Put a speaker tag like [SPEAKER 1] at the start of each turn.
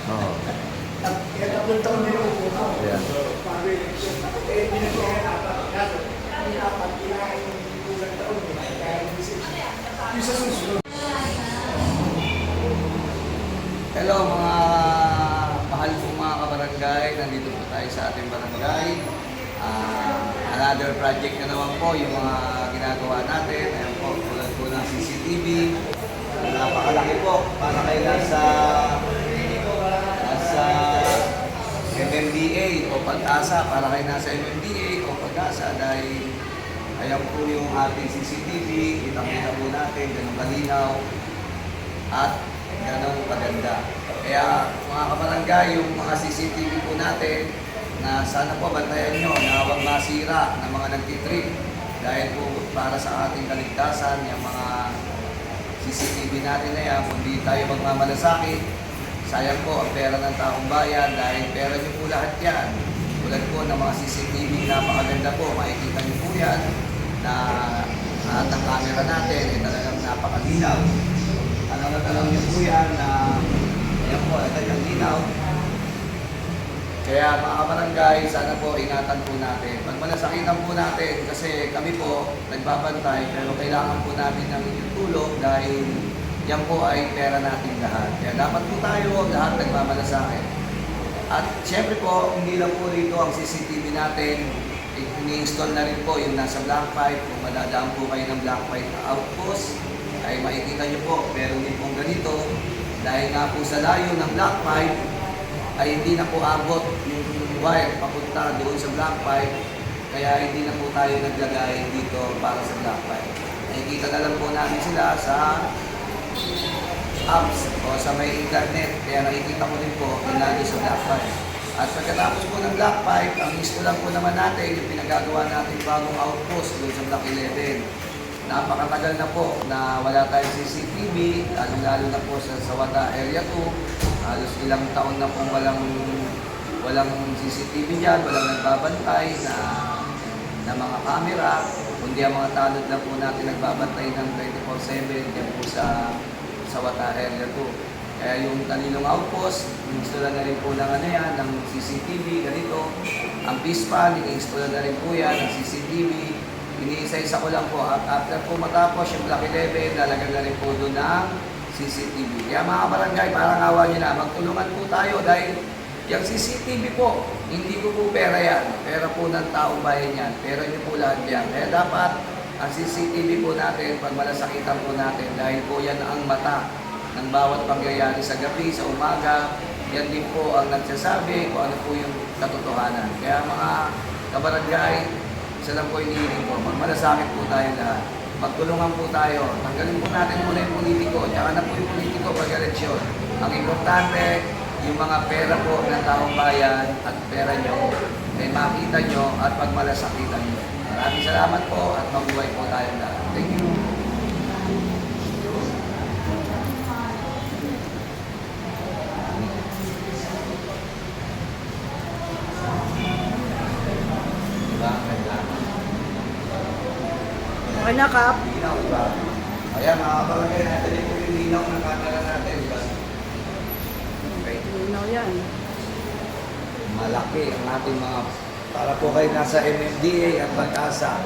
[SPEAKER 1] Oo.
[SPEAKER 2] Kaya tatlong taon din ako po.
[SPEAKER 1] Yeah.
[SPEAKER 2] Bago election. Eh, binagyan apat. Kaso, yung apat, kinain yung kulang taon. Kaya yung sa susunod.
[SPEAKER 1] Hello mga mahal po mga kabarangay, nandito po tayo sa ating barangay. Another project na naman po yung mga ginagawa natin. Ayan po, tulad po ng CCTV. Napakalaki po, para kayo nasa MMDA o Pag-asa, para kayo nasa MMDA o Pag-asa dahil ayan po yung ating CCTV, kitang-kita po natin, ganun kalinaw at ganun kaganda. Kaya mga kabarangay, yung mga CCTV po natin na sana po bantayan nyo na huwag masira ng mga nagtitrip dahil po para sa ating kaligtasan, yung mga CCTV natin na yan, kung di tayo magmamalasakit, sayang po ang pera ng taong bayan dahil pera nyo po lahat yan. Tulad po ng mga CCTV, napakaganda po, makikita nyo po yan na lahat ng camera natin ay talagang napakalinaw. Alam nyo po yan na ayan po, ito yung linaw. Kaya mga kabarangay, sana po ingatan po natin. Pag malasakitan po natin, kasi kami po nagbabantay, pero kailangan po namin ng inyong tulong dahil yan po ay pera natin lahat. Kaya dapat po tayo lahat nagmamalasakit. At syempre po, hindi lang po rito ang CCTV natin, ini-install na rin po yung nasa Black Pipe. Kung madadaan po kayo ng Black Pipe outpost, ay makikita nyo po, meron din pong ganito. Dahil nga po sa layo ng Black Pipe, ay hindi na po abot yung wire papunta doon sa Black Pipe. Kaya hindi na po tayo naglagay dito para sa Black Pipe. Nakikita na lang po namin sila sa apps o sa may internet. Kaya nakikita mo din po yung lagi sa Black Pipe. At pagkatapos po ng Black Pipe, ang gusto lang po naman natin yung pinagagawa natin bagong outpost doon sa Block 11. Napakatagal na po na wala tayong CCTV, lalo na po sa Sawata Area 2. Halos ilang taon na pong walang CCTV dyan, walang nagbabantay na mga camera, kundi ang mga tanod na po natin nagbabantay ng 24/7 dyan po sa Sawata Area 2. Kaya yung Talinong Outpost, in-install na rin po ng ng CCTV, ganito. Ang PISPAN, in-install na rin po yan, ng CCTV. Iniisa-isa ko lang po, at after po matapos yung Block 11, lalagyan na rin po doon ng CCTV. Kaya mga barangay, parang awa nyo na, magtulungan po tayo dahil yung CCTV po, hindi ko po pera yan. Pera po ng taong bayan yan. Pera nyo po lahat yan. Kaya dapat ang CCTV po natin, pag malasakitan po natin, dahil po yan ang mata ng bawat pangyayari sa gabi, sa umaga, yan din po ang nagsasabi kung ano po yung katotohanan. Kaya mga kabarangay, isa lang po inihiling ko, magmalasakit po tayo lahat. Magtulungan po tayo. Tanggalin po natin muna yung politiko. Tsaka na po yung politiko pag-eleksyon. Ang importante, yung mga pera po ng taong bayan at pera nyo ay makita nyo at pagmalasakitan nyo. Maraming salamat po at mabuhay po tayo lahat. Thank you.
[SPEAKER 3] Okay na, Kap.
[SPEAKER 1] Linaw, diba? Ayan, mga kabarangay natin po yung linaw ng camera natin, diba? Okay.
[SPEAKER 3] Linaw yan.
[SPEAKER 1] Malaki ang ating mga, para po kayo nasa MMDA at Pag-asa.